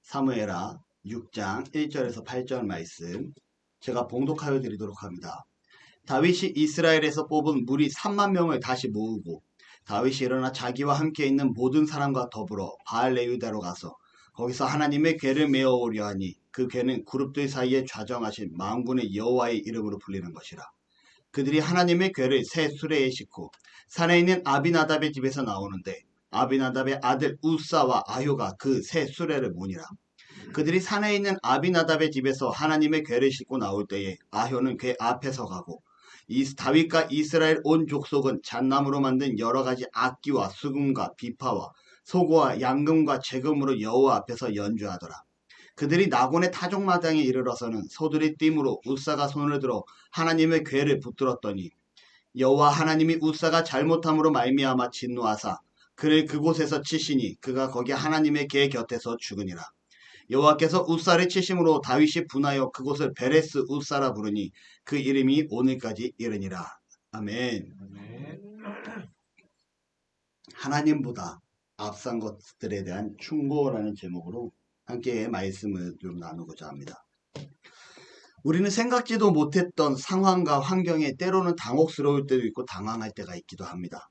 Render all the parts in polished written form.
사무엘하 6장 1절에서 8절 말씀 제가 봉독하여 드리도록 합니다. 다윗이 이스라엘에서 뽑은 무리 3만 명을 다시 모으고 다윗이 일어나 자기와 함께 있는 모든 사람과 더불어 바알레유다로 가서 거기서 하나님의 궤를 메어오려 하니 그 궤는 그룹들 사이에 좌정하신 만군의 여호와의 이름으로 불리는 것이라. 그들이 하나님의 궤를 새 수레에 싣고 산에 있는 아비나답의 집에서 나오는데 아비나답의 아들 우사와 아효가 그 새 수레를 모니라. 그들이 산에 있는 아비나답의 집에서 하나님의 궤를 싣고 나올 때에 아효는 궤 앞에서 가고 다윗과 이스라엘 온 족속은 잣나무로 만든 여러 가지 악기와 수금과 비파와 소고와 양금과 재금으로 여호와 앞에서 연주하더라. 그들이 나곤의 타종마당에 이르러서는 소들이 띠므로 우사가 손을 들어 하나님의 궤를 붙들었더니 여호와 하나님이 우사가 잘못함으로 말미암아 진노하사 그를 그곳에서 치시니 그가 거기 하나님의 궤 곁에서 죽으니라. 여호와께서 우사를 치심으로 다윗이 분하여 그곳을 베레스 우사라 부르니 그 이름이 오늘까지 이르니라. 아멘. 하나님보다 앞선 것들에 대한 충고라는 제목으로 함께 말씀을 좀 나누고자 합니다. 우리는 생각지도 못했던 상황과 환경에 때로는 당혹스러울 때도 있고 당황할 때가 있기도 합니다.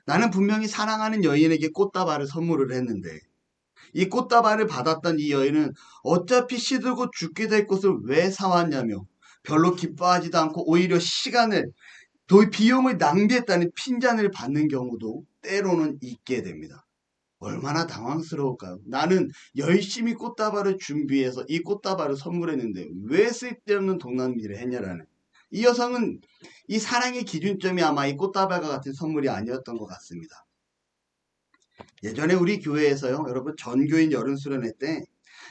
나는 분명히 사랑하는 여인에게 꽃다발을 선물을 했는데 이 꽃다발을 받았던 이 여인은 어차피 시들고 죽게 될 것을 왜 사왔냐며 별로 기뻐하지도 않고 오히려 시간을 비용을 낭비했다는 핀잔을 받는 경우도 때로는 있게 됩니다. 얼마나 당황스러울까요? 나는 열심히 꽃다발을 준비해서 이 꽃다발을 선물했는데 왜 쓸데없는 돈 낭비를 했냐라는. 이 여성은 이 사랑의 기준점이 아마 이 꽃다발과 같은 선물이 아니었던 것 같습니다. 예전에 우리 교회에서요, 여러분 전교인 여름 수련회 때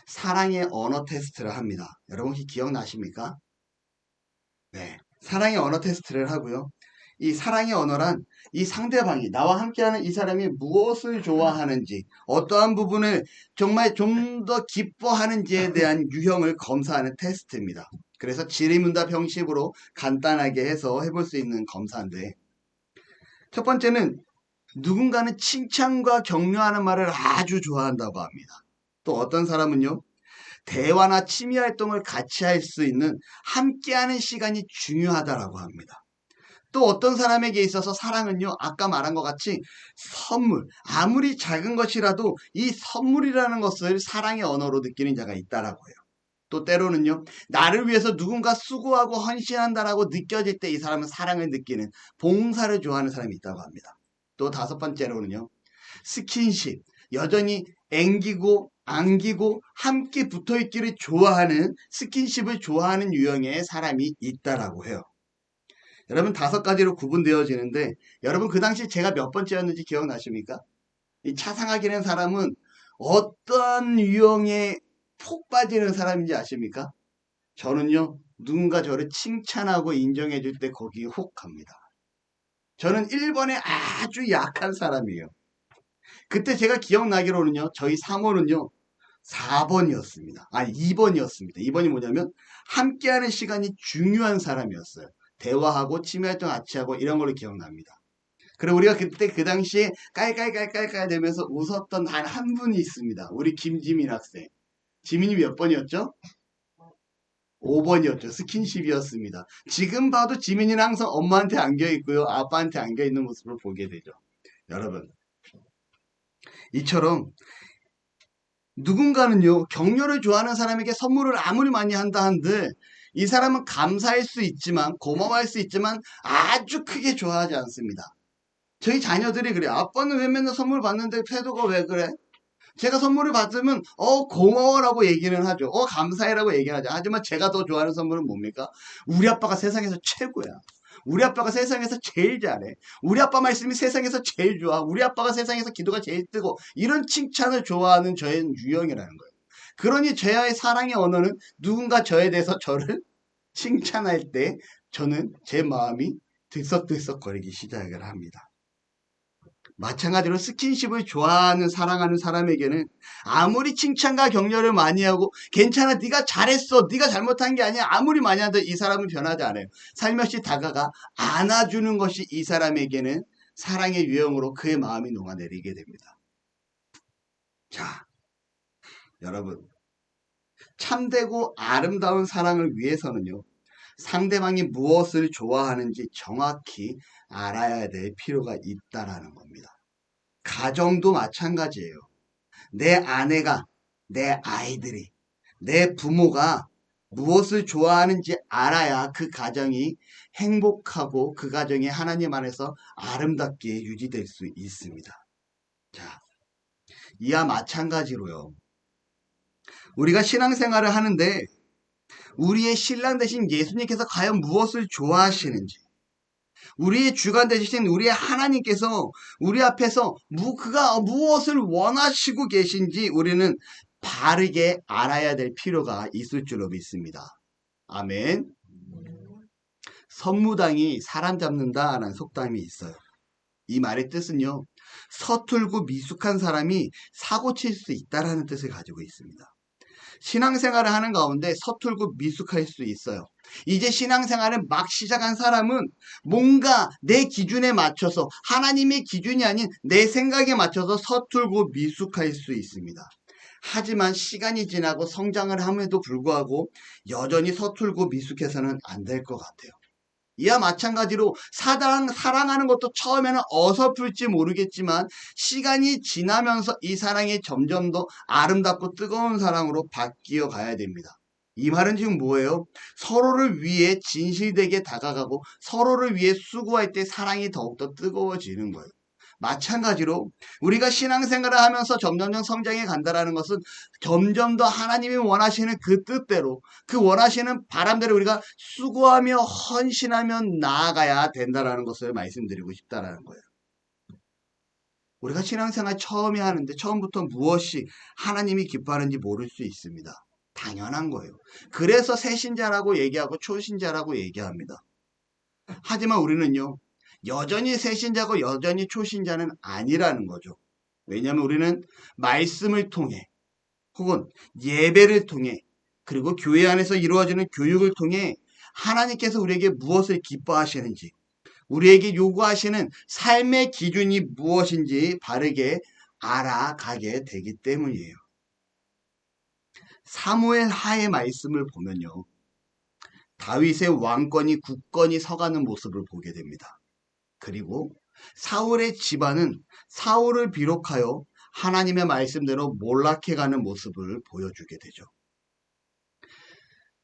사랑의 언어 테스트를 합니다. 여러분 혹시 기억나십니까? 네, 사랑의 언어 테스트를 하고요. 이 사랑의 언어란 이 상대방이 나와 함께하는 이 사람이 무엇을 좋아하는지 어떠한 부분을 정말 좀 더 기뻐하는지에 대한 유형을 검사하는 테스트입니다. 그래서 질의문답 형식으로 간단하게 해서 해볼 수 있는 검사인데 첫 번째는 누군가는 칭찬과 격려하는 말을 아주 좋아한다고 합니다. 또 어떤 사람은요. 대화나 취미활동을 같이 할 수 있는 함께하는 시간이 중요하다라고 합니다. 또 어떤 사람에게 있어서 사랑은요, 아까 말한 것 같이 선물, 아무리 작은 것이라도 이 선물이라는 것을 사랑의 언어로 느끼는 자가 있다라고 해요. 또 때로는요, 나를 위해서 누군가 수고하고 헌신한다라고 느껴질 때 이 사람은 사랑을 느끼는 봉사를 좋아하는 사람이 있다고 합니다. 또 다섯 번째로는요, 스킨십, 여전히 앵기고 안기고 함께 붙어있기를 좋아하는 스킨십을 좋아하는 유형의 사람이 있다라고 해요. 여러분 5가지로 구분되어지는데 여러분 그 당시 제가 몇 번째였는지 기억나십니까? 이 차상하기는 사람은 어떠한 유형에 폭 빠지는 사람인지 아십니까? 저는요 누군가 저를 칭찬하고 인정해 줄 때 거기에 혹 갑니다. 저는 1번에 아주 약한 사람이에요. 그때 제가 기억나기로는요 저희 사모는요 4번이었습니다. 아니 2번이었습니다. 2번이 뭐냐면 함께하는 시간이 중요한 사람이었어요. 대화하고 취미활동 같이 하고 이런 걸로 기억납니다. 그리고 우리가 그때 그 당시에 깔깔깔깔깔 되면서 웃었던 단 한 분이 있습니다. 우리 김지민 학생. 지민이 몇 번이었죠? 5번이었죠. 스킨십이었습니다. 지금 봐도 지민이는 항상 엄마한테 안겨있고요. 아빠한테 안겨있는 모습을 보게 되죠. 여러분 이처럼 누군가는요 격려를 좋아하는 사람에게 선물을 아무리 많이 한다 한들 이 사람은 감사할 수 있지만 고마워할 수 있지만 아주 크게 좋아하지 않습니다. 저희 자녀들이 그래요. 아빠는 왜 맨날 선물 받는데 태도가 왜 그래? 제가 선물을 받으면 고마워라고 얘기는 하죠. 감사해라고 얘기는 하죠. 하지만 제가 더 좋아하는 선물은 뭡니까? 우리 아빠가 세상에서 최고야. 우리 아빠가 세상에서 제일 잘해. 우리 아빠 말씀이 세상에서 제일 좋아. 우리 아빠가 세상에서 기도가 제일 뜨고 이런 칭찬을 좋아하는 저의 유형이라는 거예요. 그러니 저의 사랑의 언어는 누군가 저에 대해서 저를 칭찬할 때 저는 제 마음이 들썩들썩거리기 시작을 합니다. 마찬가지로 스킨십을 좋아하는 사랑하는 사람에게는 아무리 칭찬과 격려를 많이 하고 괜찮아 네가 잘했어 네가 잘못한 게 아니야 아무리 많이 하도 이 사람은 변하지 않아요. 살며시 다가가 안아주는 것이 이 사람에게는 사랑의 유형으로 그의 마음이 녹아내리게 됩니다. 자 여러분, 참되고 아름다운 사랑을 위해서는요, 상대방이 무엇을 좋아하는지 정확히 알아야 될 필요가 있다라는 겁니다. 가정도 마찬가지예요. 내 아내가, 내 아이들이, 내 부모가 무엇을 좋아하는지 알아야 그 가정이 행복하고 그 가정이 하나님 안에서 아름답게 유지될 수 있습니다. 자, 이와 마찬가지로요. 우리가 신앙생활을 하는데 우리의 신랑 되신 예수님께서 과연 무엇을 좋아하시는지, 우리의 주관 되신 우리의 하나님께서 우리 앞에서 그가 무엇을 원하시고 계신지 우리는 바르게 알아야 될 필요가 있을 줄로 믿습니다. 아멘. 선무당이 사람 잡는다라는 속담이 있어요. 이 말의 뜻은요, 서툴고 미숙한 사람이 사고 칠 수 있다라는 뜻을 가지고 있습니다. 신앙생활을 하는 가운데 서툴고 미숙할 수 있어요. 이제 신앙생활을 막 시작한 사람은 뭔가 내 기준에 맞춰서, 하나님의 기준이 아닌 내 생각에 맞춰서 서툴고 미숙할 수 있습니다. 하지만 시간이 지나고 성장을 함에도 불구하고 여전히 서툴고 미숙해서는 안 될 것 같아요. 이와 마찬가지로 사랑하는 것도 처음에는 어설플지 모르겠지만 시간이 지나면서 이 사랑이 점점 더 아름답고 뜨거운 사랑으로 바뀌어 가야 됩니다. 이 말은 지금 뭐예요? 서로를 위해 진실되게 다가가고 서로를 위해 수고할 때 사랑이 더욱더 뜨거워지는 거예요. 마찬가지로 우리가 신앙생활을 하면서 점점점 성장해 간다는 것은 점점 더 하나님이 원하시는 그 뜻대로, 그 원하시는 바람대로 우리가 수고하며 헌신하며 나아가야 된다는 것을 말씀드리고 싶다는 거예요. 우리가 신앙생활 처음에 하는데 처음부터 무엇이 하나님이 기뻐하는지 모를 수 있습니다. 당연한 거예요. 그래서 새신자라고 얘기하고 초신자라고 얘기합니다. 하지만 우리는요, 여전히 새신자고 여전히 초신자는 아니라는 거죠. 왜냐하면 우리는 말씀을 통해 혹은 예배를 통해 그리고 교회 안에서 이루어지는 교육을 통해 하나님께서 우리에게 무엇을 기뻐하시는지, 우리에게 요구하시는 삶의 기준이 무엇인지 바르게 알아가게 되기 때문이에요. 사무엘 하의 말씀을 보면요, 다윗의 왕권이 굳건히 서가는 모습을 보게 됩니다. 그리고 사울의 집안은 사울을 비롯하여 하나님의 말씀대로 몰락해가는 모습을 보여주게 되죠.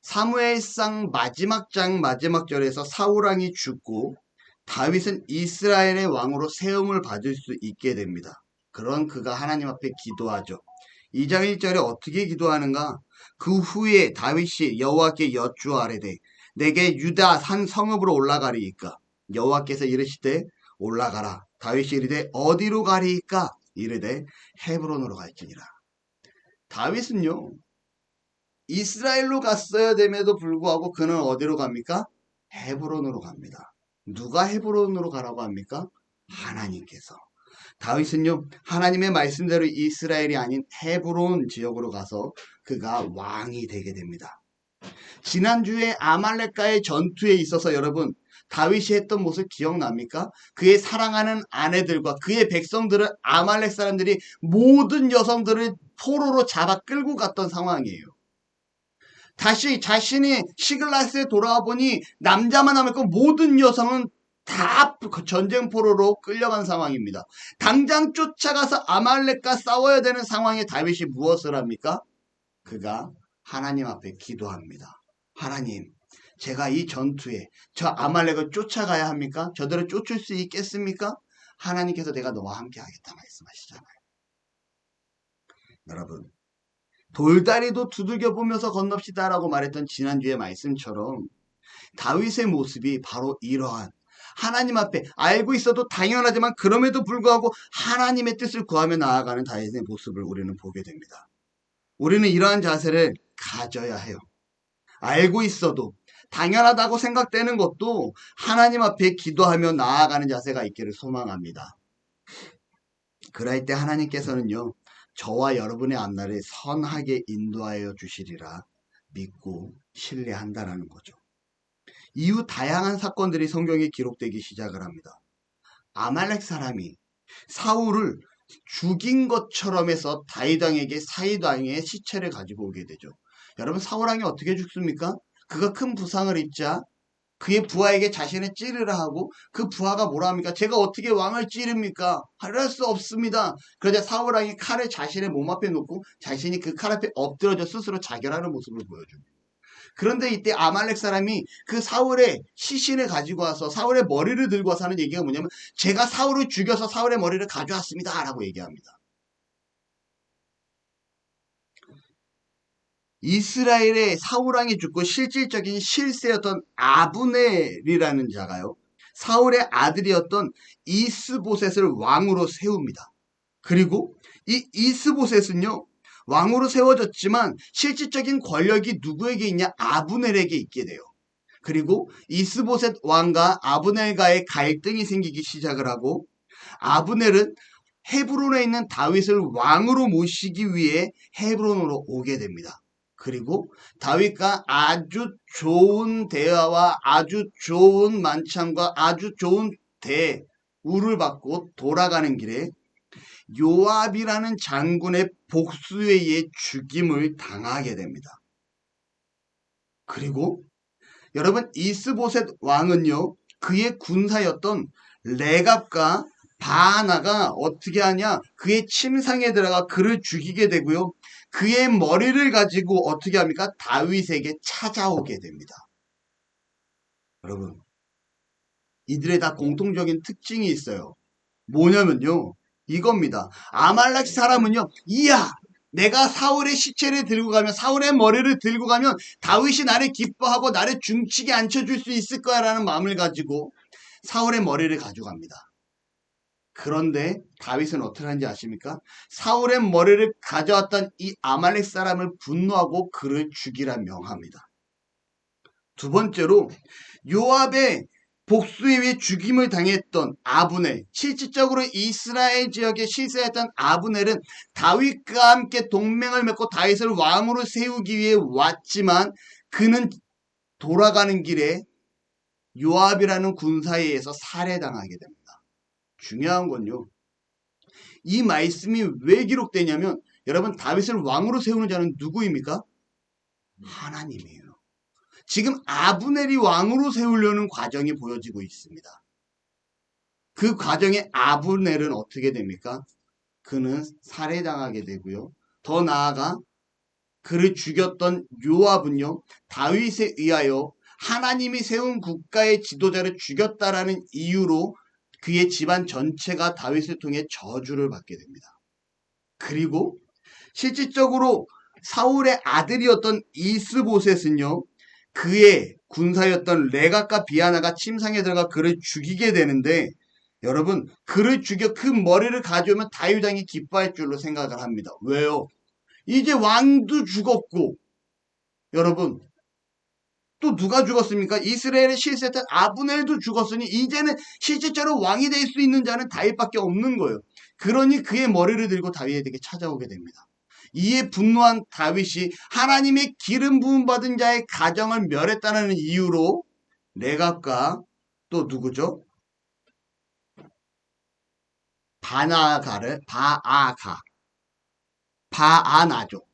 사무엘상 마지막 장 마지막 절에서 사울왕이 죽고 다윗은 이스라엘의 왕으로 세움을 받을 수 있게 됩니다. 그런 그가 하나님 앞에 기도하죠. 2장 1절에 어떻게 기도하는가? 그 후에 다윗이 여호와께 여쭈아뢰되 내게 유다 산 성읍으로 올라가리이까? 여호와께서 이르시되 올라가라. 다윗이 이르되 어디로 가리이까? 이르되 헤브론으로 갈지니라. 다윗은요, 이스라엘로 갔어야 됨에도 불구하고 그는 어디로 갑니까? 헤브론으로 갑니다. 누가 헤브론으로 가라고 합니까? 하나님께서. 다윗은요, 하나님의 말씀대로 이스라엘이 아닌 헤브론 지역으로 가서 그가 왕이 되게 됩니다. 지난주에 아말렉과의 전투에 있어서 여러분, 다윗이 했던 모습 기억납니까? 그의 사랑하는 아내들과 그의 백성들을 아말렉 사람들이 모든 여성들을 포로로 잡아 끌고 갔던 상황이에요. 다시 자신이 시글라스에 돌아와 보니 남자만 남았고 모든 여성은 다 전쟁 포로로 끌려간 상황입니다. 당장 쫓아가서 아말렉과 싸워야 되는 상황에 다윗이 무엇을 합니까? 그가 하나님 앞에 기도합니다. 하나님, 제가 이 전투에 저 아말렉을 쫓아가야 합니까? 저들을 쫓을 수 있겠습니까? 하나님께서 내가 너와 함께 하겠다 말씀하시잖아요. 여러분, 돌다리도 두들겨 보면서 건넙시다라고 말했던 지난주의 말씀처럼 다윗의 모습이 바로 이러한 하나님 앞에 알고 있어도 당연하지만 그럼에도 불구하고 하나님의 뜻을 구하며 나아가는 다윗의 모습을 우리는 보게 됩니다. 우리는 이러한 자세를 가져야 해요. 알고 있어도 당연하다고 생각되는 것도 하나님 앞에 기도하며 나아가는 자세가 있기를 소망합니다. 그럴 때 하나님께서는요, 저와 여러분의 앞날을 선하게 인도하여 주시리라 믿고 신뢰한다라는 거죠. 이후 다양한 사건들이 성경에 기록되기 시작을 합니다. 아말렉 사람이 사울을 죽인 것처럼 해서 다윗 왕에게 사윗 왕의 시체를 가지고 오게 되죠. 여러분, 사울 왕이 어떻게 죽습니까? 그가 큰 부상을 입자 그의 부하에게 자신을 찌르라 하고, 그 부하가 뭐라 합니까? 제가 어떻게 왕을 찌릅니까? 할 수 없습니다. 그러자 사울 왕이 칼을 자신의 몸 앞에 놓고 자신이 그 칼 앞에 엎드려져 스스로 자결하는 모습을 보여줍니다. 그런데 이때 아말렉 사람이 그 사울의 시신을 가지고 와서 사울의 머리를 들고 와서 하는 얘기가 뭐냐면, 제가 사울을 죽여서 사울의 머리를 가져왔습니다 라고 얘기합니다. 이스라엘의 사울왕이 죽고 실질적인 실세였던 아브넬이라는 자가요, 사울의 아들이었던 이스보셋을 왕으로 세웁니다. 그리고 이 이스보셋은요, 왕으로 세워졌지만 실질적인 권력이 누구에게 있냐? 아브넬에게 있게 돼요. 그리고 이스보셋 왕과 아브넬과의 갈등이 생기기 시작을 하고, 아브넬은 헤브론에 있는 다윗을 왕으로 모시기 위해 헤브론으로 오게 됩니다. 그리고 다윗과 아주 좋은 대화와 아주 좋은 만찬과 아주 좋은 대우를 받고 돌아가는 길에 요압이라는 장군의 복수에 의해 죽임을 당하게 됩니다. 그리고 여러분, 이스보셋 왕은요, 그의 군사였던 레갑과 바하나가 어떻게 하냐? 그의 침상에 들어가 그를 죽이게 되고요, 그의 머리를 가지고 어떻게 합니까? 다윗에게 찾아오게 됩니다. 여러분, 이들의 다 공통적인 특징이 있어요. 뭐냐면요, 이겁니다. 아말렉 사람은요, 이야, 내가 사울의 시체를 들고 가면, 사울의 머리를 들고 가면 다윗이 나를 기뻐하고 나를 중치게 앉혀줄 수 있을 거야 라는 마음을 가지고 사울의 머리를 가져갑니다. 그런데 다윗은 어떻게 하는지 아십니까? 사울의 머리를 가져왔던 이 아말렉 사람을 분노하고 그를 죽이라 명합니다. 두 번째로, 요압의 복수에 의해 죽임을 당했던 아브넬, 실질적으로 이스라엘 지역에 실세했던 아브넬은 다윗과 함께 동맹을 맺고 다윗을 왕으로 세우기 위해 왔지만, 그는 돌아가는 길에 요압이라는 군사에 의해서 살해당하게 됩니다. 중요한 건요, 이 말씀이 왜 기록되냐면, 여러분, 다윗을 왕으로 세우는 자는 누구입니까? 하나님이에요. 지금 아브넬이 왕으로 세우려는 과정이 보여지고 있습니다. 그 과정에 아브넬은 어떻게 됩니까? 그는 살해당하게 되고요, 더 나아가 그를 죽였던 요압은요, 다윗에 의하여 하나님이 세운 국가의 지도자를 죽였다라는 이유로 그의 집안 전체가 다윗을 통해 저주를 받게 됩니다. 그리고 실질적으로 사울의 아들이었던 이스보셋은요, 그의 군사였던 레갑과 비아나가 침상에 들어가 그를 죽이게 되는데, 여러분, 그를 죽여 그 머리를 가져오면 다윗 왕이 기뻐할 줄로 생각을 합니다. 왜요? 이제 왕도 죽었고, 여러분, 또 누가 죽었습니까? 이스라엘의 실세했던 아브넬도 죽었으니 이제는 실질적으로 왕이 될 수 있는 자는 다윗밖에 없는 거예요. 그러니 그의 머리를 들고 다윗에게 찾아오게 됩니다. 이에 분노한 다윗이 하나님의 기름 부음 받은 자의 가정을 멸했다는 이유로 레갑과 또 누구죠? 바아나죠.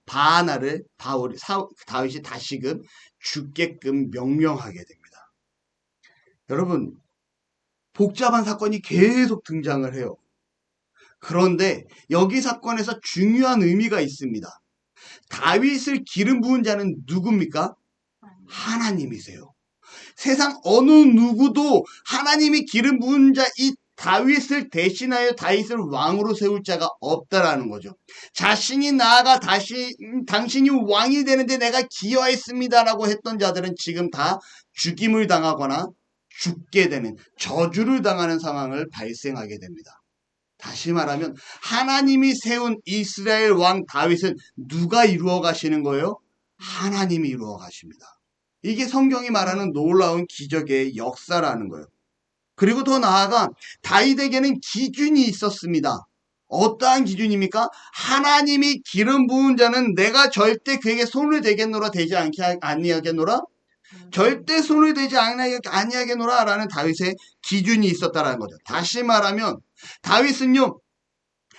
바아나를 다윗이 다시금 죽게끔 명령하게 됩니다. 여러분, 복잡한 사건이 계속 등장을 해요. 그런데 여기 사건에서 중요한 의미가 있습니다. 다윗을 기름 부은 자는 누굽니까? 하나님이세요. 세상 어느 누구도 하나님이 기름 부은 자 이 다윗을 대신하여 다윗을 왕으로 세울 자가 없다라는 거죠. 자신이 나아가 당신이 왕이 되는데 내가 기여했습니다라고 했던 자들은 지금 다 죽임을 당하거나 죽게 되는, 저주를 당하는 상황을 발생하게 됩니다. 다시 말하면 하나님이 세운 이스라엘 왕 다윗은 누가 이루어 가시는 거예요? 하나님이 이루어 가십니다. 이게 성경이 말하는 놀라운 기적의 역사라는 거예요. 그리고 더 나아가 다윗에게는 기준이 있었습니다. 어떠한 기준입니까? 하나님이 기름 부은 자는 내가 절대 그에게 손을 대겠노라, 대지 아니하겠노라, 절대 손을 대지 아니하겠노라 라는 다윗의 기준이 있었다라는 거죠. 다시 말하면 다윗은요,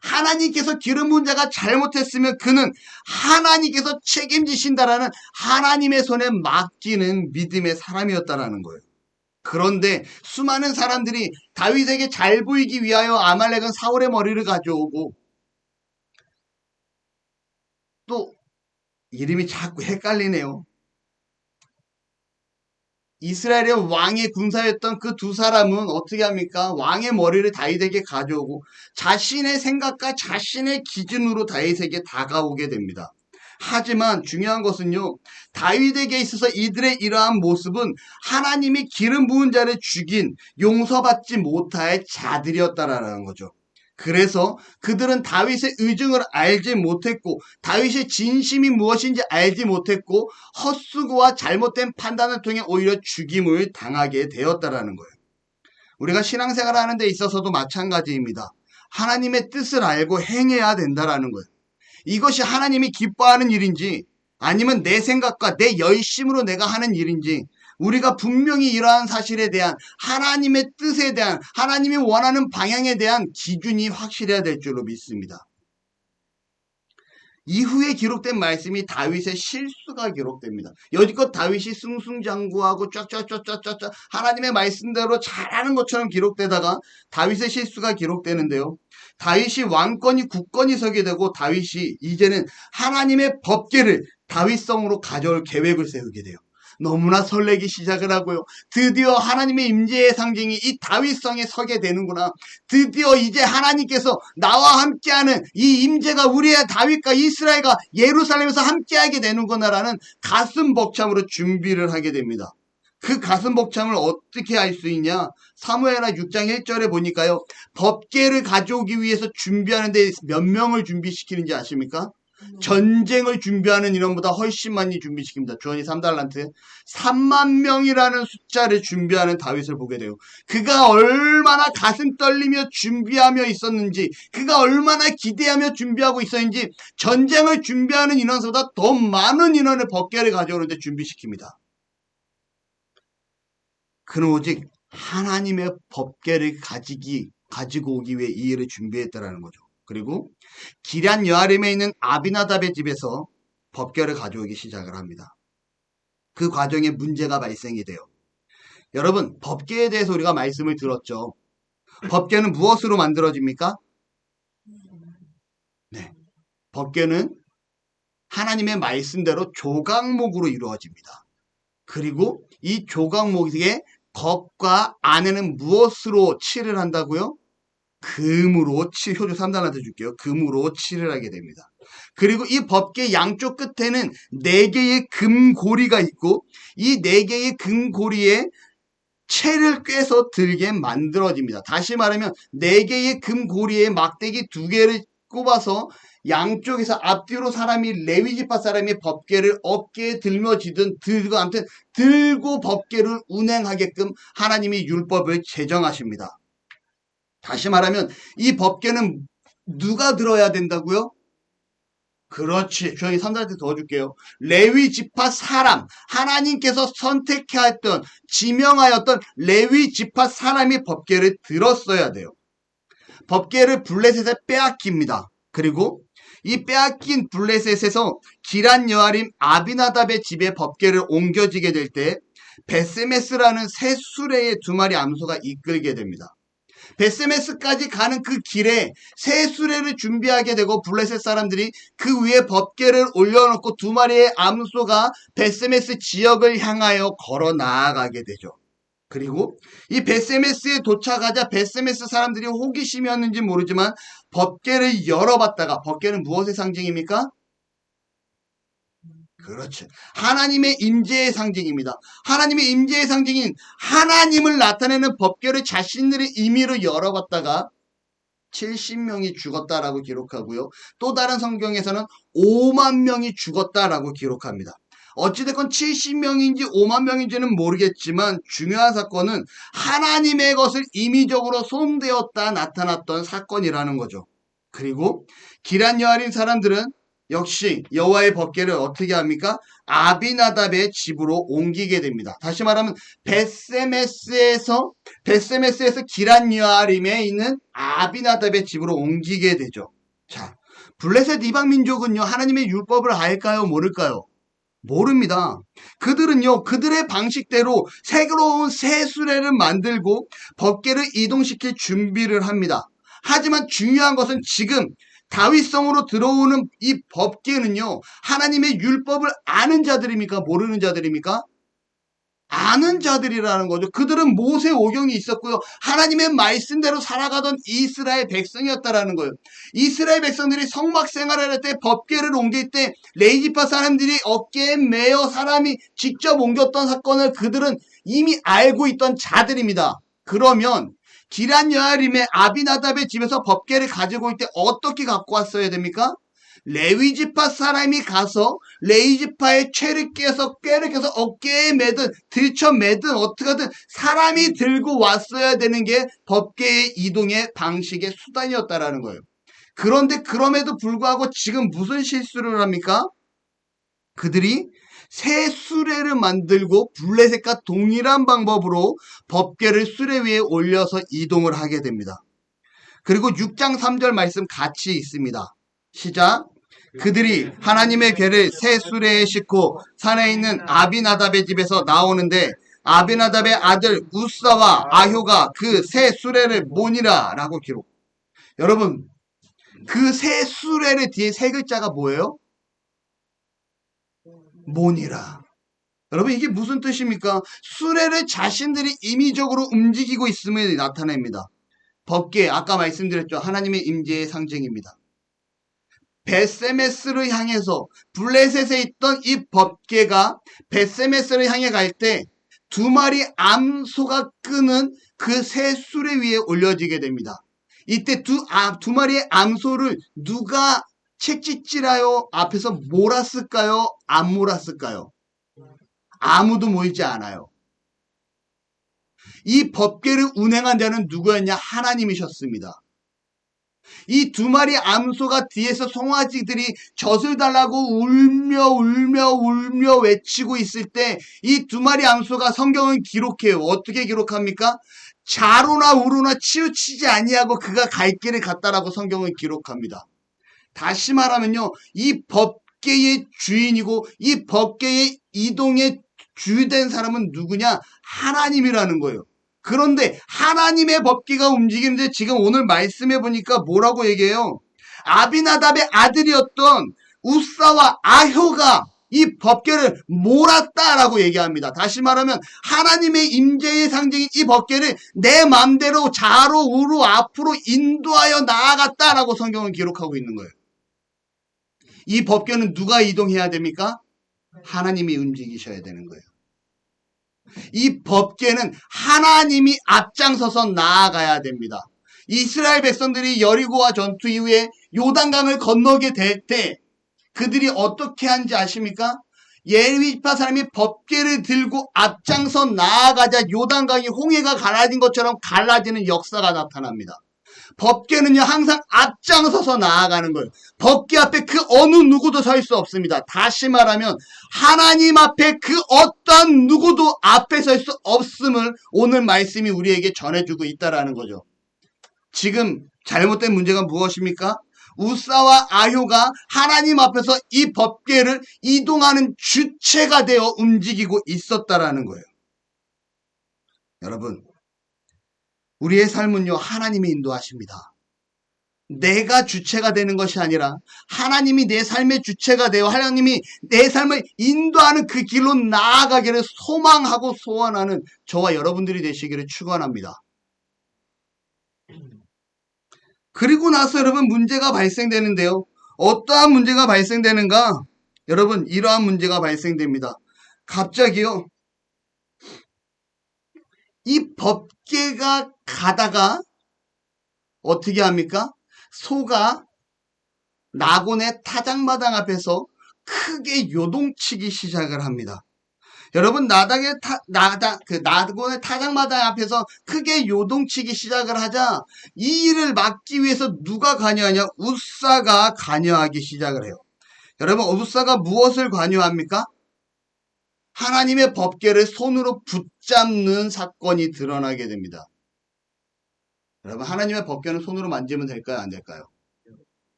하나님께서 기름 부은 자가 잘못했으면 그는 하나님께서 책임지신다라는 하나님의 손에 맡기는 믿음의 사람이었다라는 거예요. 그런데 수많은 사람들이 다윗에게 잘 보이기 위하여 아말렉은 사울의 머리를 가져오고, 또 이름이 자꾸 헷갈리네요. 이스라엘의 왕의 군사였던 그 두 사람은 어떻게 합니까? 왕의 머리를 다윗에게 가져오고 자신의 생각과 자신의 기준으로 다윗에게 다가오게 됩니다. 하지만 중요한 것은요, 다윗에게 있어서 이들의 이러한 모습은 하나님이 기름 부은 자를 죽인 용서받지 못할 자들이었다라는 거죠. 그래서 그들은 다윗의 의중을 알지 못했고 다윗의 진심이 무엇인지 알지 못했고 헛수고와 잘못된 판단을 통해 오히려 죽임을 당하게 되었다라는 거예요. 우리가 신앙생활을 하는 데 있어서도 마찬가지입니다. 하나님의 뜻을 알고 행해야 된다라는 거예요. 이것이 하나님이 기뻐하는 일인지 아니면 내 생각과 내 열심으로 내가 하는 일인지 우리가 분명히 이러한 사실에 대한 하나님의 뜻에 대한 하나님이 원하는 방향에 대한 기준이 확실해야 될 줄로 믿습니다. 이후에 기록된 말씀이 다윗의 실수가 기록됩니다. 여지껏 다윗이 승승장구하고 쫙쫙쫙쫙쫙 하나님의 말씀대로 잘하는 것처럼 기록되다가 다윗의 실수가 기록되는데요. 다윗이 왕권이 국권이 서게 되고 다윗이 이제는 하나님의 법궤를 다윗성으로 가져올 계획을 세우게 돼요. 너무나 설레기 시작을 하고요. 드디어 하나님의 임재의 상징이 이 다윗성에 서게 되는구나. 드디어 이제 하나님께서 나와 함께하는 이 임재가 우리의 다윗과 이스라엘과 예루살렘에서 함께하게 되는구나라는 가슴 벅참으로 준비를 하게 됩니다. 그 가슴 벅참을 어떻게 할 수 있냐? 사무엘하 6장 1절에 보니까요. 법궤를 가져오기 위해서 준비하는데 몇 명을 준비시키는지 아십니까? 전쟁을 준비하는 인원보다 훨씬 많이 준비시킵니다. 주원이 3달란트 3만 명이라는 숫자를 준비하는 다윗을 보게 돼요. 그가 얼마나 가슴 떨리며 준비하며 있었는지, 그가 얼마나 기대하며 준비하고 있었는지 전쟁을 준비하는 인원보다 더 많은 인원의 법궤를 가져오는데 준비시킵니다. 그는 오직 하나님의 법궤를 가지고 오기 위해 이 일을 준비했다라는 거죠. 그리고 기럇 여아림에 있는 아비나답의 집에서 법궤를 가져오기 시작을 합니다. 그 과정에 문제가 발생이 돼요. 여러분, 법궤에 대해서 우리가 말씀을 들었죠. 법궤는 무엇으로 만들어집니까? 네, 법궤는 하나님의 말씀대로 조각목으로 이루어집니다. 그리고 이 조각목의 겉과 안에는 무엇으로 칠을 한다고요? 금으로 효주 3단한테 줄게요. 금으로 칠을 하게 됩니다. 그리고 이 법궤 양쪽 끝에는 4개의 금고리가 있고 이 4개의 금고리에 채를 꿰서 들게 만들어집니다. 다시 말하면 4개의 금고리에 막대기 2개를 꼽아서 양쪽에서 앞뒤로 사람이 레위지파 사람이 법궤를 어깨에 들며 지든 들고 아무튼 들고 법궤를 운행하게끔 하나님이 율법을 제정하십니다. 다시 말하면 이 법궤는 누가 들어야 된다고요? 그렇지. 주영이 3단한테 더 줄게요. 레위 지파 사람, 하나님께서 선택했던 지명하였던 레위 지파 사람이 법궤를 들었어야 돼요. 법궤를 블레셋에 빼앗깁니다. 그리고 이 빼앗긴 블레셋에서 기럇 여아림 아비나답의 집에 법궤를 옮겨지게 될 때 베세메스라는 새 수레의 2마리 암소가 이끌게 됩니다. 베세메스까지 가는 그 길에 새 수레를 준비하게 되고 블레셋 사람들이 그 위에 법궤를 올려놓고 2마리의 암소가 베세메스 지역을 향하여 걸어 나아가게 되죠. 그리고 이 베세메스에 도착하자 베세메스 사람들이 호기심이었는지 모르지만 법궤를 열어봤다가, 법궤는 무엇의 상징입니까? 그렇죠. 하나님의 임재의 상징입니다. 하나님의 임재의 상징인 하나님을 나타내는 법궤를 자신들의 임의로 열어봤다가 70명이 죽었다라고 기록하고요. 또 다른 성경에서는 5만 명이 죽었다라고 기록합니다. 어찌됐건 70명인지 5만 명인지는 모르겠지만 중요한 사건은 하나님의 것을 임의적으로 손대었다 나타났던 사건이라는 거죠. 그리고 기럇 여아림 사람들은 역시 여호와의 법궤를 어떻게 합니까? 아비나답의 집으로 옮기게 됩니다. 다시 말하면 벳세메스에서 기란 여아림에 있는 아비나답의 집으로 옮기게 되죠. 자, 블레셋 이방 민족은요, 하나님의 율법을 알까요? 모를까요? 모릅니다. 그들은요, 그들의 방식대로 새로운 새 수레를 만들고 법궤를 이동시킬 준비를 합니다. 하지만 중요한 것은 지금 다윗성으로 들어오는 이 법궤는요, 하나님의 율법을 아는 자들입니까? 모르는 자들입니까? 아는 자들이라는 거죠. 그들은 모세 오경이 있었고요. 하나님의 말씀대로 살아가던 이스라엘 백성이었다라는 거예요. 이스라엘 백성들이 성막 생활을 할 때 법궤를 옮길 때 레이지파 사람들이 어깨에 메어 사람이 직접 옮겼던 사건을 그들은 이미 알고 있던 자들입니다. 그러면 기란 여아림의 아비나답의 집에서 법궤를 가지고 올 때 어떻게 갖고 왔어야 됩니까? 레위지파 사람이 가서 레위지파의 꾀를 껴서 어깨에 매든 들쳐 매든 어떻게 하든 사람이 들고 왔어야 되는 게 법궤의 이동의 방식의 수단이었다라는 거예요. 그런데 그럼에도 불구하고 지금 무슨 실수를 합니까? 그들이 새 수레를 만들고 블레셋과 동일한 방법으로 법궤를 수레 위에 올려서 이동을 하게 됩니다. 그리고 6장 3절 말씀 같이 있습니다. 시작. 그들이 하나님의 궤를 새 수레에 싣고 산에 있는 아비나답의 집에서 나오는데 아비나답의 아들 우사와 아효가 그 새 수레를 모니라 라고 기록. 여러분, 그 새 수레의 뒤에 세 글자가 뭐예요? 모니라. 여러분, 이게 무슨 뜻입니까? 수레를 자신들이 임의적으로 움직이고 있음을 나타냅니다. 법궤, 아까 말씀드렸죠. 하나님의 임재의 상징입니다. 벳세메스를 향해서 블레셋에 있던 이 법궤가 벳세메스를 향해 갈 때 두 마리 암소가 끄는 그 새 수레 위에 올려지게 됩니다. 이때 두 마리의 암소를 누가 채찍질하여 앞에서 몰았을까요? 안 몰았을까요? 아무도 모이지 않아요. 이 법궤를 운행한 자는 누구였냐? 하나님이셨습니다. 이 두 마리 암소가 뒤에서 송아지들이 젖을 달라고 울며 외치고 있을 때 이 두 마리 암소가 성경은 기록해요. 어떻게 기록합니까? 자로나 우로나 치우치지 아니하고 그가 갈 길을 갔다라고 성경은 기록합니다. 다시 말하면요, 이 법궤의 주인이고 이 법궤의 이동의 주된 사람은 누구냐? 하나님이라는 거예요. 그런데 하나님의 법궤가 움직이는데 지금 오늘 말씀해 보니까 뭐라고 얘기해요? 아비나답의 아들이었던 우사와 아효가 이 법궤를 몰았다라고 얘기합니다. 다시 말하면 하나님의 임재의 상징인 이 법궤를 내 맘대로 좌로 우로 앞으로 인도하여 나아갔다라고 성경은 기록하고 있는 거예요. 이 법궤는 누가 이동해야 됩니까? 하나님이 움직이셔야 되는 거예요. 이 법궤는 하나님이 앞장서서 나아가야 됩니다. 이스라엘 백성들이 여리고와 전투 이후에 요단강을 건너게 될 때 그들이 어떻게 한지 아십니까? 레위지파 사람이 법궤를 들고 앞장서 나아가자 요단강이 홍해가 갈라진 것처럼 갈라지는 역사가 나타납니다. 법궤는요 항상 앞장서서 나아가는 거예요. 법궤 앞에 그 어느 누구도 설 수 없습니다. 다시 말하면 하나님 앞에 그 어떤 누구도 앞에 설 수 없음을 오늘 말씀이 우리에게 전해주고 있다라는 거죠. 지금 잘못된 문제가 무엇입니까? 우사와 아효가 하나님 앞에서 이 법궤를 이동하는 주체가 되어 움직이고 있었다라는 거예요. 여러분, 우리의 삶은요, 하나님이 인도하십니다. 내가 주체가 되는 것이 아니라 하나님이 내 삶의 주체가 되어 하나님이 내 삶을 인도하는 그 길로 나아가기를 소망하고 소원하는 저와 여러분들이 되시기를 축원합니다. 그리고 나서 여러분 문제가 발생되는데요. 어떠한 문제가 발생되는가? 여러분 이러한 문제가 발생됩니다. 갑자기요. 이 법궤가 가다가 어떻게 합니까? 소가 나곤의 타작마당 앞에서 크게 요동치기 시작을 합니다. 여러분 나곤의 타작마당 앞에서 크게 요동치기 시작을 하자 이 일을 막기 위해서 누가 관여하냐? 우사가 관여하기 시작을 해요. 여러분, 우사가 무엇을 관여합니까? 하나님의 법궤를 손으로 붙잡는 사건이 드러나게 됩니다. 여러분, 하나님의 법궤는 손으로 만지면 될까요? 안 될까요?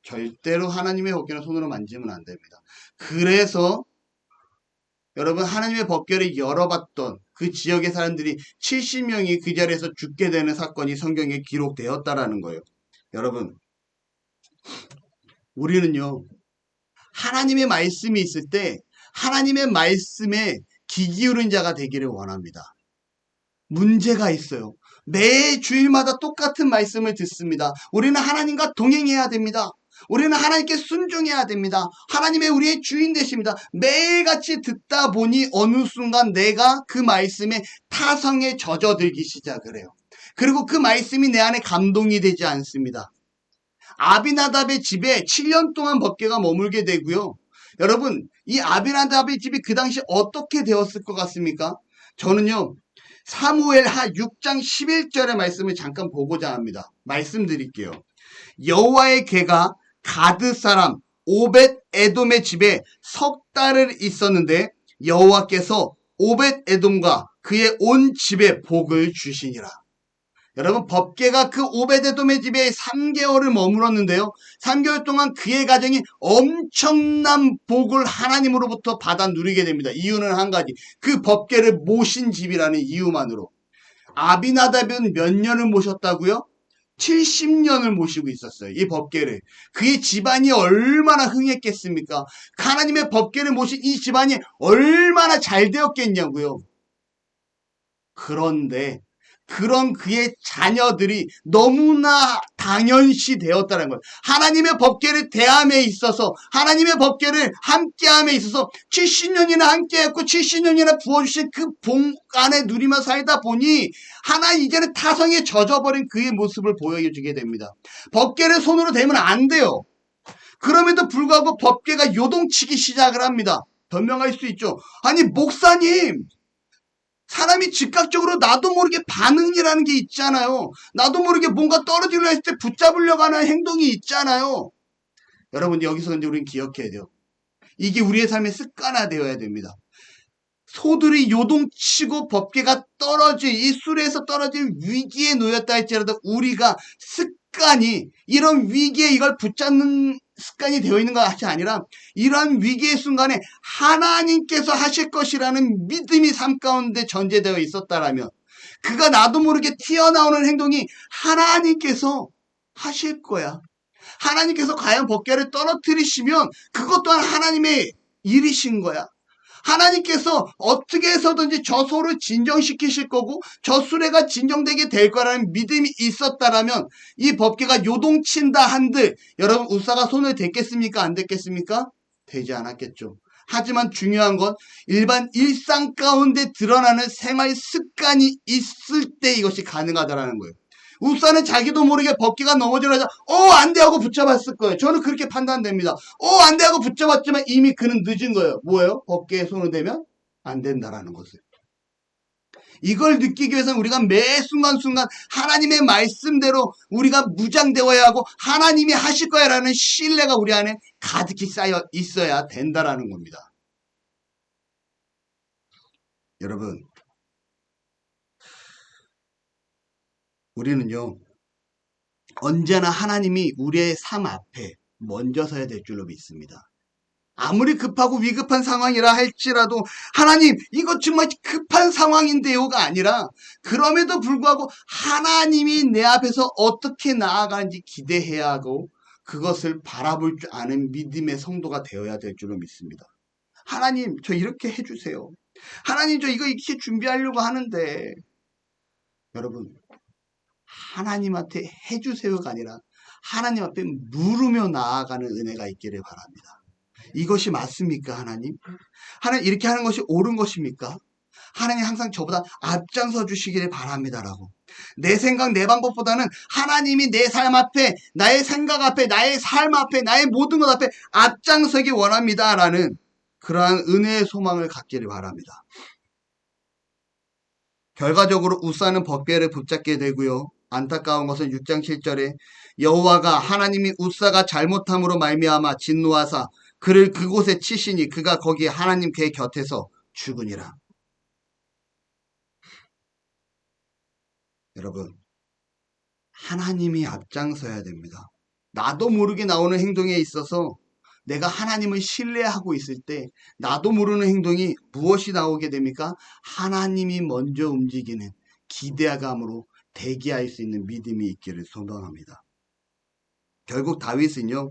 절대로 하나님의 법궤는 손으로 만지면 안 됩니다. 그래서 여러분, 하나님의 법궤를 열어봤던 그 지역의 사람들이 70명이 그 자리에서 죽게 되는 사건이 성경에 기록되었다라는 거예요. 여러분, 우리는요, 하나님의 말씀이 있을 때 하나님의 말씀에 귀 기울인 자가 되기를 원합니다. 문제가 있어요. 매 주일마다 똑같은 말씀을 듣습니다. 우리는 하나님과 동행해야 됩니다. 우리는 하나님께 순종해야 됩니다. 하나님의 우리의 주인 되십니다. 매일같이 듣다 보니 어느 순간 내가 그 말씀에 타성에 젖어들기 시작을 해요. 그리고 그 말씀이 내 안에 감동이 되지 않습니다. 아비나답의 집에 7년 동안 법궤가 머물게 되고요. 여러분, 이 아비나답의 집이 그 당시 어떻게 되었을 것 같습니까? 저는요, 사무엘하 6장 11절의 말씀을 잠깐 보고자 합니다. 말씀드릴게요. 여호와의 궤가 가드 사람 오벳 에돔의 집에 석 달을 있었는데 여호와께서 오벳 에돔과 그의 온 집에 복을 주시니라. 여러분, 법궤가 그 오벳 에돔의 집에 3개월을 머물었는데요. 3개월 동안 그의 가정이 엄청난 복을 하나님으로부터 받아 누리게 됩니다. 이유는 한 가지. 그 법궤를 모신 집이라는 이유만으로. 아비나답은 몇 년을 모셨다고요? 70년을 모시고 있었어요. 이 법궤를. 그의 집안이 얼마나 흥했겠습니까? 하나님의 법궤를 모신 이 집안이 얼마나 잘 되었겠냐고요. 그런데 그런 그의 자녀들이 너무나 당연시 되었다는 거예요. 하나님의 법궤를 대함에 있어서, 하나님의 법궤를 함께함에 있어서 70년이나 함께했고 70년이나 부어주신 그 복 안에 누리며 살다 보니 하나 이제는 타성에 젖어버린 그의 모습을 보여주게 됩니다. 법궤를 손으로 대면 안 돼요. 그럼에도 불구하고 법궤가 요동치기 시작을 합니다. 변명할 수 있죠. 아니, 목사님, 사람이 즉각적으로 나도 모르게 반응이라는 게 있잖아요. 나도 모르게 뭔가 떨어지려 했을 때 붙잡으려고 하는 행동이 있잖아요. 여러분, 여기서 근데 우리는 기억해야 돼요. 이게 우리의 삶의 습관화되어야 됩니다. 소들이 요동치고 법궤가 이 수레에서 떨어질 위기에 놓였다 할지라도 우리가 습관이 이런 위기에 이걸 붙잡는 습관이 되어 있는 것이 아니라 이러한 위기의 순간에 하나님께서 하실 것이라는 믿음이 삶 가운데 전제되어 있었다라면 그가 나도 모르게 튀어나오는 행동이 하나님께서 하실 거야. 하나님께서 과연 법궤를 떨어뜨리시면 그것 또한 하나님의 일이신 거야. 하나님께서 어떻게 해서든지 저 소를 진정시키실 거고 저 수레가 진정되게 될 거라는 믿음이 있었다라면 이 법궤가 요동친다 한들 여러분 우사가 손을 댔겠습니까? 안 댔겠습니까? 되지 않았겠죠. 하지만 중요한 건 일반 일상 가운데 드러나는 생활 습관이 있을 때 이것이 가능하다라는 거예요. 우사는 자기도 모르게 법궤가 넘어지려자 안 돼 하고 붙잡았을 거예요. 저는 그렇게 판단됩니다. 안 돼 하고 붙잡았지만 이미 그는 늦은 거예요. 뭐예요? 법궤에 손을 대면 안 된다라는 것을. 이걸 느끼기 위해서는 우리가 매 순간순간 하나님의 말씀대로 우리가 무장되어야 하고 하나님이 하실 거야라는 신뢰가 우리 안에 가득히 쌓여 있어야 된다라는 겁니다. 여러분, 우리는요, 언제나 하나님이 우리의 삶 앞에 먼저 서야 될 줄로 믿습니다. 아무리 급하고 위급한 상황이라 할지라도 하나님, 이거 정말 급한 상황인데요가 아니라 그럼에도 불구하고 하나님이 내 앞에서 어떻게 나아가는지 기대해야 하고 그것을 바라볼 줄 아는 믿음의 성도가 되어야 될 줄로 믿습니다. 하나님, 저 이렇게 해주세요. 하나님, 저 이거 이렇게 준비하려고 하는데 여러분, 하나님한테 해주세요가 아니라 하나님 앞에 물으며 나아가는 은혜가 있기를 바랍니다. 이것이 맞습니까, 하나님? 하나님 이렇게 하는 것이 옳은 것입니까? 하나님 항상 저보다 앞장서 주시기를 바랍니다라고. 내 생각, 내 방법보다는 하나님이 내 삶 앞에, 나의 생각 앞에, 나의 삶 앞에, 나의 모든 것 앞에 앞장서기 원합니다라는 그러한 은혜의 소망을 갖기를 바랍니다. 결과적으로 우사는 법궤를 붙잡게 되고요. 안타까운 것은 6장 7절에 여호와가 하나님이 우사가 잘못함으로 말미암아 진노하사 그를 그곳에 치시니 그가 거기 하나님 그의 곁에서 죽으니라. 여러분, 하나님이 앞장서야 됩니다. 나도 모르게 나오는 행동에 있어서 내가 하나님을 신뢰하고 있을 때 나도 모르는 행동이 무엇이 나오게 됩니까? 하나님이 먼저 움직이는 기대감으로 대기할 수 있는 믿음이 있기를 소망합니다. 결국 다윗은요,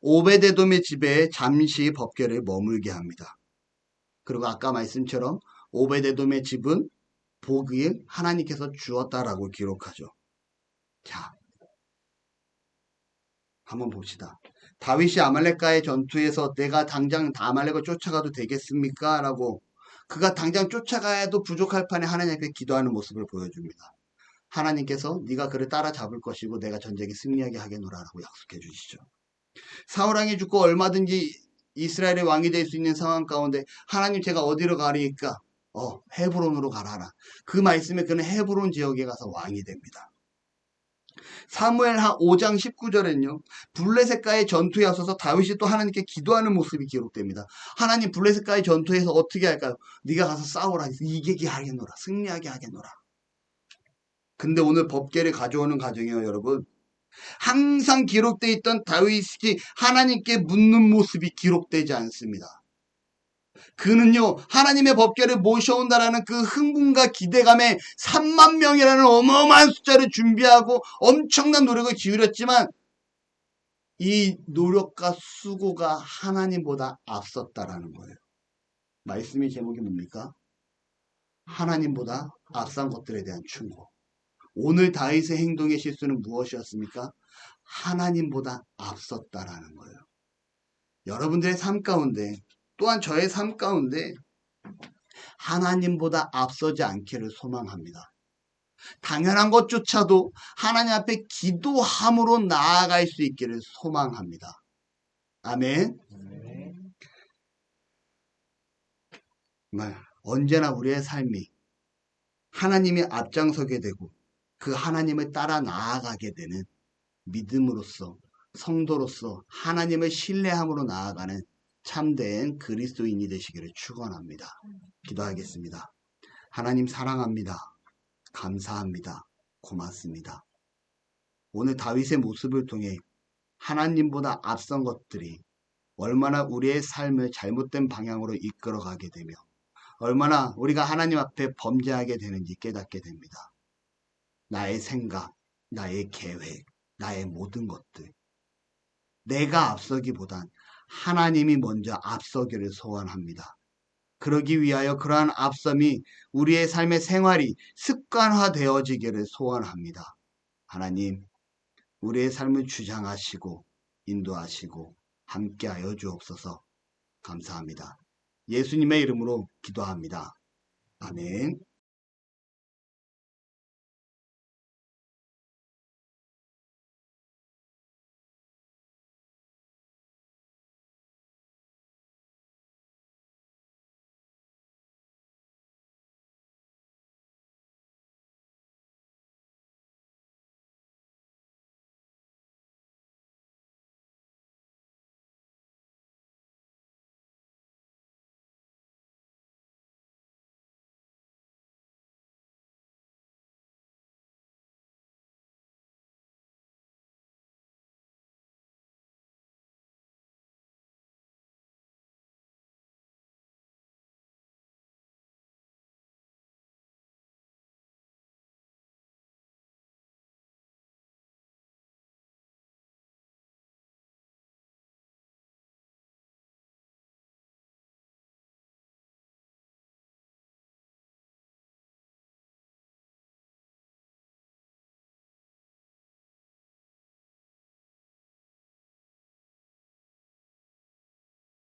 오베데돔의 집에 잠시 법궤를 머물게 합니다. 그리고 아까 말씀처럼 오베데돔의 집은 복을 하나님께서 주었다라고 기록하죠. 자, 한번 봅시다. 다윗이 아말렉과의 전투에서 내가 당장 아말렉을 쫓아가도 되겠습니까? 라고 그가 당장 쫓아가야도 부족할 판에 하나님 앞에 기도하는 모습을 보여줍니다. 하나님께서 네가 그를 따라잡을 것이고 내가 전쟁에 승리하게 하겠노라라고 약속해 주시죠. 사울왕이 죽고 얼마든지 이스라엘의 왕이 될 수 있는 상황 가운데 하나님 제가 어디로 가리까? 헤브론으로 가라라. 그 말씀에 그는 헤브론 지역에 가서 왕이 됩니다. 사무엘하 5장 19절에는요. 블레셋과의 전투에 앞서서 다윗이 또 하나님께 기도하는 모습이 기록됩니다. 하나님 블레셋과의 전투에서 어떻게 할까요? 네가 가서 싸우라. 이기게 하겠노라. 승리하게 하겠노라. 근데 오늘 법궤를 가져오는 과정이에요, 여러분. 항상 기록되어 있던 다윗이 하나님께 묻는 모습이 기록되지 않습니다. 그는요, 하나님의 법궤를 모셔온다라는 그 흥분과 기대감에 3만 명이라는 어마어마한 숫자를 준비하고 엄청난 노력을 기울였지만 이 노력과 수고가 하나님보다 앞섰다라는 거예요. 말씀의 제목이 뭡니까? 하나님보다 앞선 것들에 대한 충고. 오늘 다윗의 행동의 실수는 무엇이었습니까? 하나님보다 앞섰다라는 거예요. 여러분들의 삶 가운데 또한 저의 삶 가운데 하나님보다 앞서지 않기를 소망합니다. 당연한 것조차도 하나님 앞에 기도함으로 나아갈 수 있기를 소망합니다. 아멘. 언제나 우리의 삶이 하나님이 앞장서게 되고 그 하나님을 따라 나아가게 되는 믿음으로써 성도로서 하나님을 신뢰함으로 나아가는 참된 그리스도인이 되시기를 축원합니다. 기도하겠습니다. 하나님 사랑합니다. 감사합니다. 고맙습니다. 오늘 다윗의 모습을 통해 하나님보다 앞선 것들이 얼마나 우리의 삶을 잘못된 방향으로 이끌어가게 되며 얼마나 우리가 하나님 앞에 범죄하게 되는지 깨닫게 됩니다. 나의 생각, 나의 계획, 나의 모든 것들. 내가 앞서기보단 하나님이 먼저 앞서기를 소원합니다. 그러기 위하여 그러한 앞섬이 우리의 삶의 생활이 습관화되어지기를 소원합니다. 하나님, 우리의 삶을 주장하시고 인도하시고 함께하여 주옵소서. 감사합니다. 예수님의 이름으로 기도합니다. 아멘.